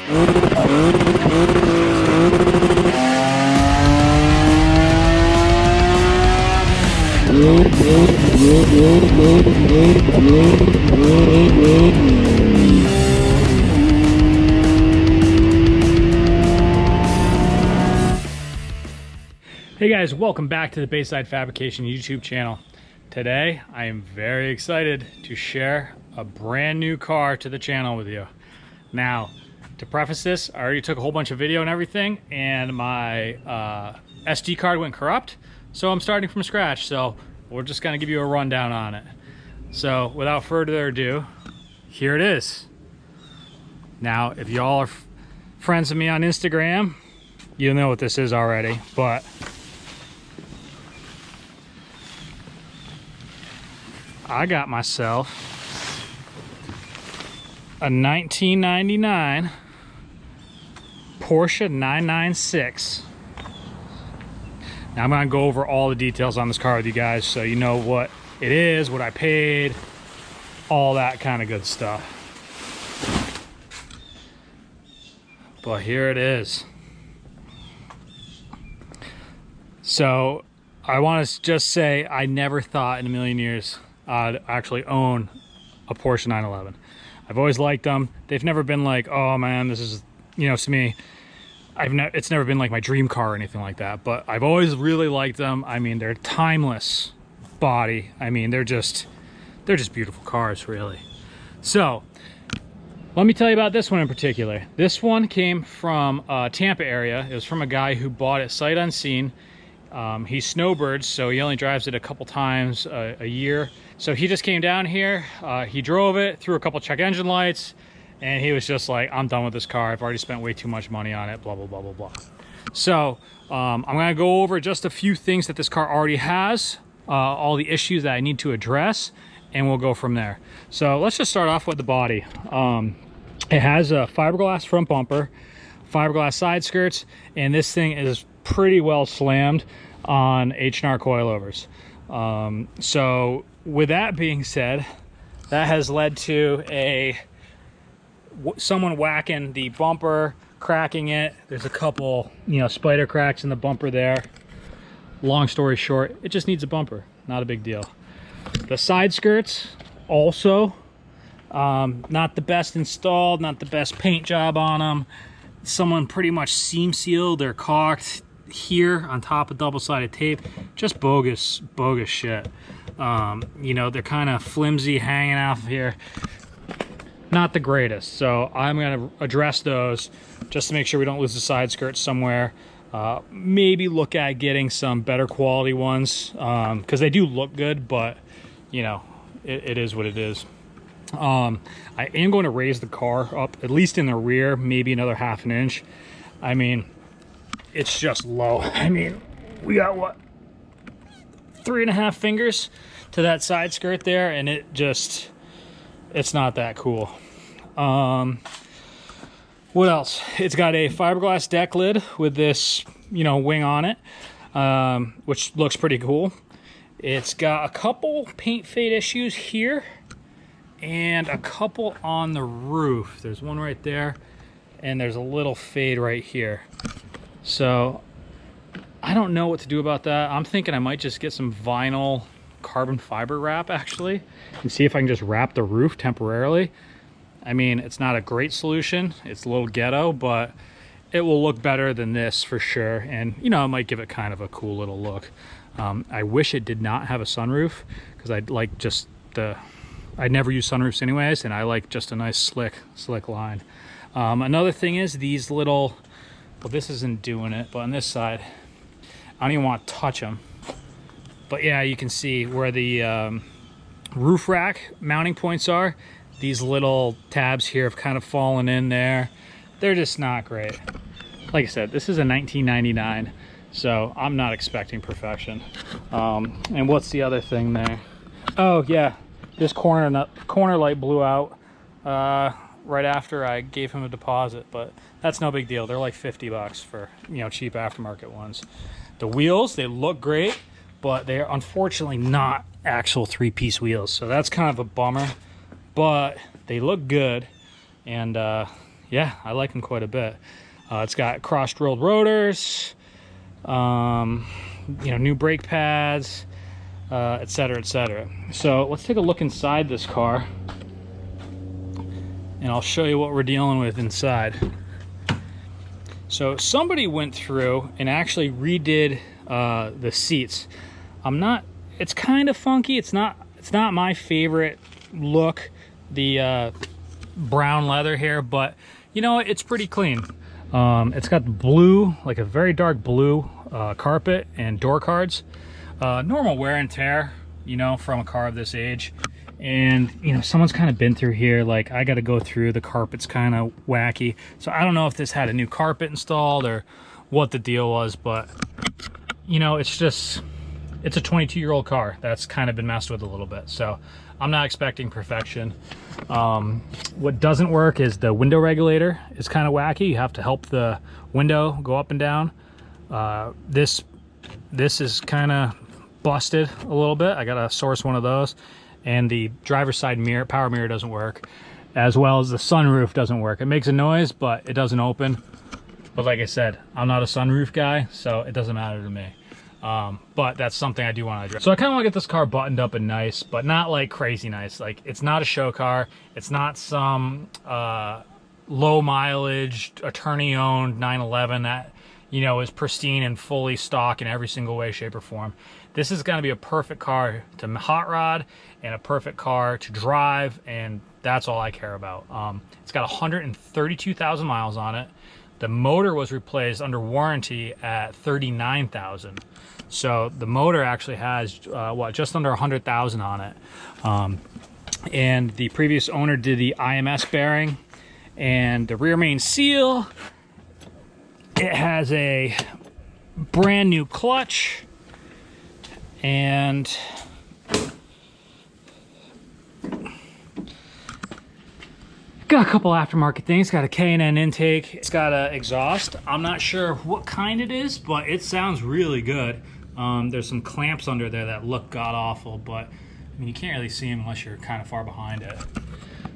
Hey guys, welcome back to the Bayside Fabrication YouTube channel. Today, I am very excited to share a brand new car to the channel with you. Now, to preface this, I already took a whole bunch of video and everything, and my SD card went corrupt, so I'm starting from scratch. So we're just gonna give you a rundown on it. So without further ado, here it is. Now, if y'all are friends with me on Instagram, you know what this is already, but I got myself a 1999 Porsche 996. Now I'm gonna go over all the details on this car with you guys so you know what it is, what I paid, all that kind of good stuff. But here it is. So I want to just say I never thought in a million years I'd actually own a Porsche 911. I've always liked them. They've never been like, oh man, this is, you know, to me, it's never been like my dream car or anything like that, but I've always really liked them. I mean, they're timeless body. I mean, they're just beautiful cars, really. So let me tell you about this one in particular. This one came from Tampa area. It was from a guy who bought it sight unseen. He snowbirds, so he only drives it a couple times a year. So he just came down here, he drove it, threw a couple check engine lights, and he was just like, I'm done with this car. I've already spent way too much money on it, blah, blah, blah, blah, blah. So I'm gonna go over just a few things that this car already has, all the issues that I need to address, and we'll go from there. So let's just start off with the body. It has a fiberglass front bumper, fiberglass side skirts, and this thing is pretty well slammed on H&R coilovers. So with that being said, that has led to someone whacking the bumper, cracking it. There's a couple, you know, spider cracks in the bumper there. Long story short, it just needs a bumper, not a big deal. The side skirts also not the best installed, not the best paint job on them. Someone pretty much seam sealed or caulked here on top of double-sided tape. Just bogus shit. You know, they're kind of flimsy hanging out of here. Not the greatest. So I'm going to address those just to make sure we don't lose the side skirts somewhere. Maybe look at getting some better quality ones because they do look good, but you know, it is what it is. I am going to raise the car up, at least in the rear, maybe another ½ inch. I mean, it's just low. I mean, we got what, 3.5 fingers to that side skirt there, and it's not that cool. What else? It's got a fiberglass deck lid with this, you know, wing on it, which looks pretty cool. It's got a couple paint fade issues here and a couple on the roof. There's one right there, and there's a little fade right here. So I don't know what to do about that. I'm thinking I might just get some vinyl carbon fiber wrap actually and see if I can just wrap the roof temporarily. I mean, it's not a great solution. It's a little ghetto, but it will look better than this for sure. And you know, it might give it kind of a cool little look. I wish it did not have a sunroof because I'd like just I never use sunroofs anyways, and I like just a nice slick line. Another thing is these little, well, this isn't doing it, but on this side, I don't even want to touch them. But yeah, you can see where the roof rack mounting points are. These little tabs here have kind of fallen in there. They're just not great. Like I said, this is a 1999, so I'm not expecting perfection. And what's the other thing there? Oh yeah, this corner light blew out right after I gave him a deposit, but that's no big deal. They're like 50 bucks for, you know, cheap aftermarket ones. The wheels, they look great, but they're unfortunately not actual 3-piece wheels, so that's kind of a bummer, but they look good. And yeah, yeah, I like them quite a bit. It's got cross drilled rotors, you know, new brake pads, etc., etc. So let's take a look inside this car, and I'll show you what we're dealing with inside. So somebody went through and actually redid the seats. It's kind of funky. It's not my favorite look, the brown leather here, but you know, it's pretty clean. It's got blue, like a very dark blue carpet and door cards. Normal wear and tear, you know, from a car of this age. And, you know, someone's kind of been through here. Like, I got to go through, the carpet's kind of wacky. So I don't know if this had a new carpet installed or what the deal was, but, you know, it's a 22-year-old car that's kind of been messed with a little bit. So I'm not expecting perfection. What doesn't work is the window regulator is kind of wacky. You have to help the window go up and down. This is kind of busted a little bit. I gotta source one of those. And the driver's side mirror, power mirror, doesn't work, as well as the sunroof doesn't work. It makes a noise, but it doesn't open. But like I said, I'm not a sunroof guy, so it doesn't matter to me. But that's something I do want to address. So I kind of want to get this car buttoned up and nice, but not like crazy nice. Like, it's not a show car. It's not some low mileage, attorney owned 911 that, you know, is pristine and fully stock in every single way, shape, or form. This is going to be a perfect car to hot rod and a perfect car to drive, and that's all I care about. It's got 132,000 miles on it. The motor was replaced under warranty at 39,000. So the motor actually has just under 100,000 on it. And the previous owner did the IMS bearing and the rear main seal. It has a brand new clutch and got a couple aftermarket things. Got a K&N intake. It's got an exhaust. I'm not sure what kind it is, but it sounds really good. There's some clamps under there that look god awful, but I mean, you can't really see them unless you're kind of far behind it.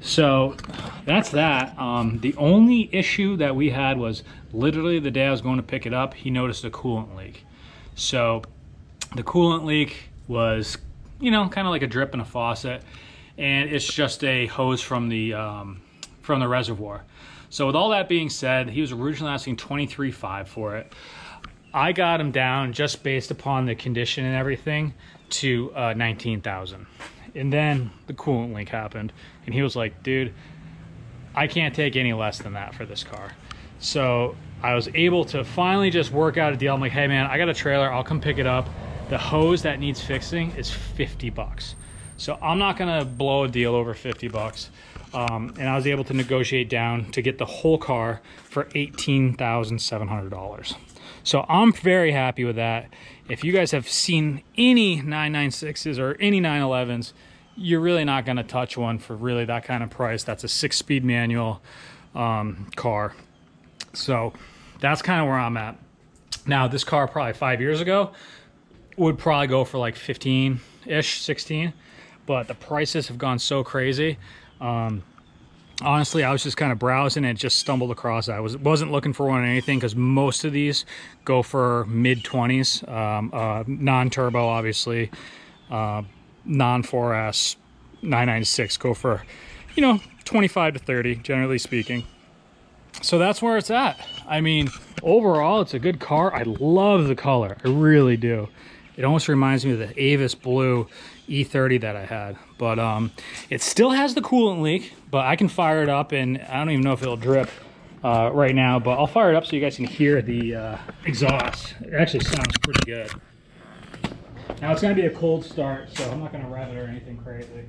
So that's that. The only issue that we had was literally the day I was going to pick it up, he noticed a coolant leak. So the coolant leak was, you know, kind of like a drip in a faucet, and it's just a hose from the reservoir. So with all that being said, he was originally asking $23,500 for it. I got him down just based upon the condition and everything to $19,000. And then the coolant leak happened, and he was like, dude, I can't take any less than that for this car. So I was able to finally just work out a deal. I'm like, hey man, I got a trailer, I'll come pick it up. The hose that needs fixing is $50. So I'm not gonna blow a deal over $50. And I was able to negotiate down to get the whole car for $18,700. So I'm very happy with that. If you guys have seen any 996s or any 911s, you're really not going to touch one for really that kind of price. That's a 6-speed manual car. So that's kind of where I'm at. Now, this car probably 5 years ago would probably go for like 15-ish, 16, but the prices have gone so crazy. Honestly, I was just kind of browsing and just stumbled across that. I wasn't looking for one or anything, because most of these go for mid-20s, non-turbo obviously, non-4S 996 go for, you know, 25 to 30, generally speaking. So that's where it's at. I mean, overall, it's a good car. I love the color. I really do. It almost reminds me of the Avis Blue E30 that I had. But it still has the coolant leak, but I can fire it up, and I don't even know if it'll drip right now, but I'll fire it up so you guys can hear the exhaust. It actually sounds pretty good. Now it's going to be a cold start, so I'm not going to rev it or anything crazy.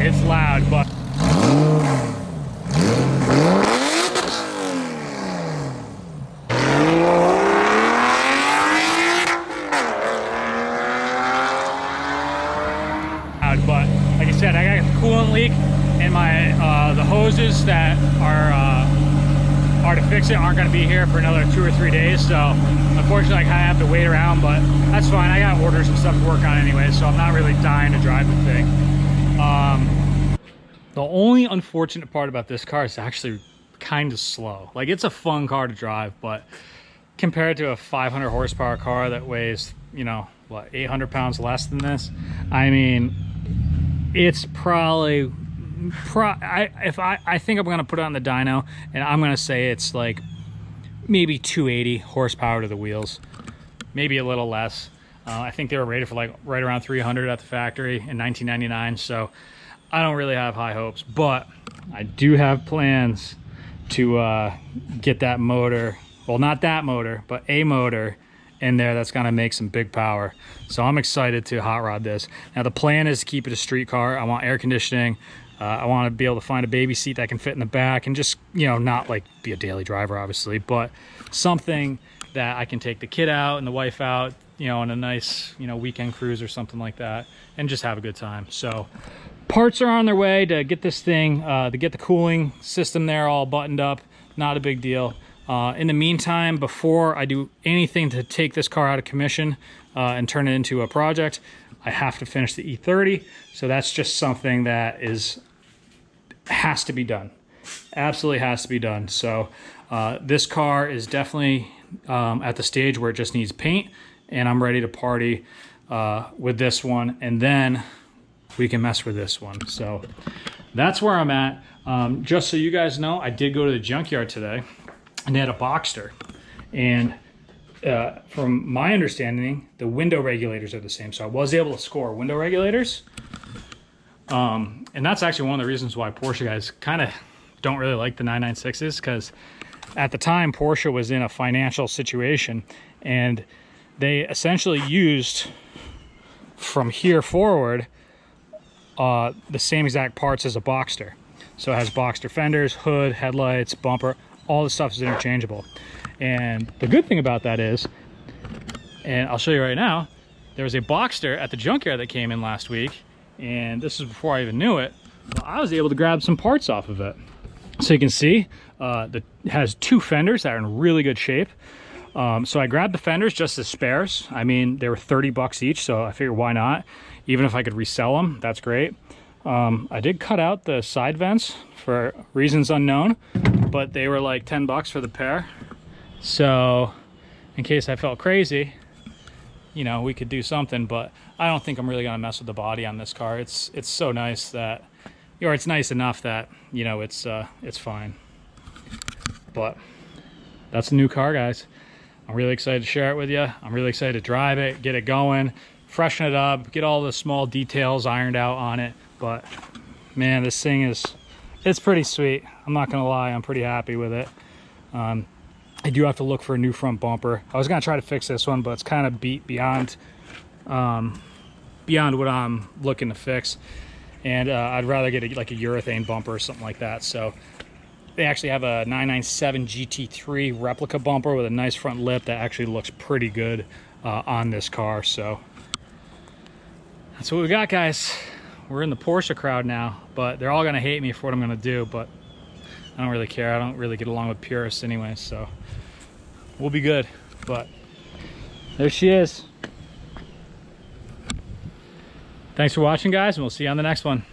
it's loud, but like I said, I got the coolant leak, and my the hoses that are to fix it aren't going to be here for another 2 or 3 days. So unfortunately, I kind of have to wait around, but that's fine. I got orders and stuff to work on anyway, so I'm not really dying to drive the thing. The only unfortunate part about this car is actually kind of slow. Like, it's a fun car to drive, but compared to a 500 horsepower car that weighs, you know, what, 800 pounds less than this, I mean, it's probably I think I'm gonna put it on the dyno, and I'm gonna say it's like maybe 280 horsepower to the wheels, maybe a little less. I think they were rated for like right around 300 at the factory in 1999, so I don't really have high hopes, but I do have plans to get that motor, well, not that motor, but a motor in there that's gonna make some big power. So I'm excited to hot rod this. Now the plan is to keep it a street car. I want air conditioning. I want to be able to find a baby seat that can fit in the back, and just, you know, not like be a daily driver obviously, but something that I can take the kid out and the wife out, you know, on a nice, you know, weekend cruise or something like that, and just have a good time. So parts are on their way to get this thing, to get the cooling system there all buttoned up. Not a big deal. In the meantime, before I do anything to take this car out of commission and turn it into a project, I have to finish the E30. So that's just something that has to be done. Absolutely has to be done. So this car is definitely at the stage where it just needs paint, and I'm ready to party with this one, and then we can mess with this one. So that's where I'm at. Just so you guys know, I did go to the junkyard today, and they had a Boxster, and from my understanding, the window regulators are the same. So I was able to score window regulators, and that's actually one of the reasons why Porsche guys kind of don't really like the 996s, because at the time Porsche was in a financial situation, and they essentially used from here forward the same exact parts as a Boxster. So it has Boxster fenders, hood, headlights, bumper, all the stuff is interchangeable. And the good thing about that is, and I'll show you right now, there was a Boxster at the junkyard that came in last week, and this is before I even knew it. Well, I was able to grab some parts off of it. So you can see it has 2 fenders that are in really good shape. So I grabbed the fenders just as spares. I mean, they were 30 bucks each, so I figured why not? Even if I could resell them, that's great. I did cut out the side vents for reasons unknown, but they were like 10 bucks for the pair. So in case I felt crazy, you know, we could do something, but I don't think I'm really gonna mess with the body on this car. It's so nice that, or it's nice enough that, you know, it's fine. But that's a new car, guys. I'm really excited to share it with you. I'm really excited to drive it, get it going, freshen it up, get all the small details ironed out on it. But man, this thing it's pretty sweet. I'm not gonna lie, I'm pretty happy with it. I do have to look for a new front bumper. I was gonna try to fix this one, but it's kind of beat beyond what I'm looking to fix. And I'd rather get like a urethane bumper or something like that. So they actually have a 997 GT3 replica bumper with a nice front lip that actually looks pretty good on this car. So that's what we got, guys. We're in the Porsche crowd now, but they're all gonna hate me for what I'm gonna do, but I don't really care. I don't really get along with purists anyway, so we'll be good. But there she is. Thanks for watching, guys, and we'll see you on the next one.